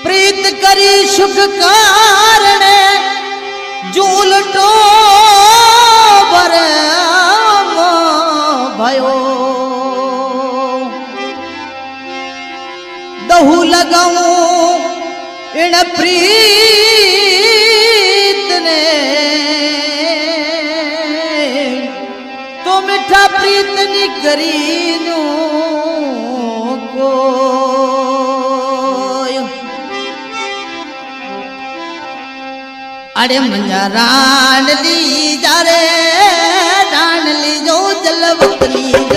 प्रीत करी सुख कारणे झूलटो बरम भयो दहू लगाऊं इन प्रीत ने तो मिठा प्रीत नी करी नो को अरे मंजा रान ली जा रे डान ली जो जलवत ली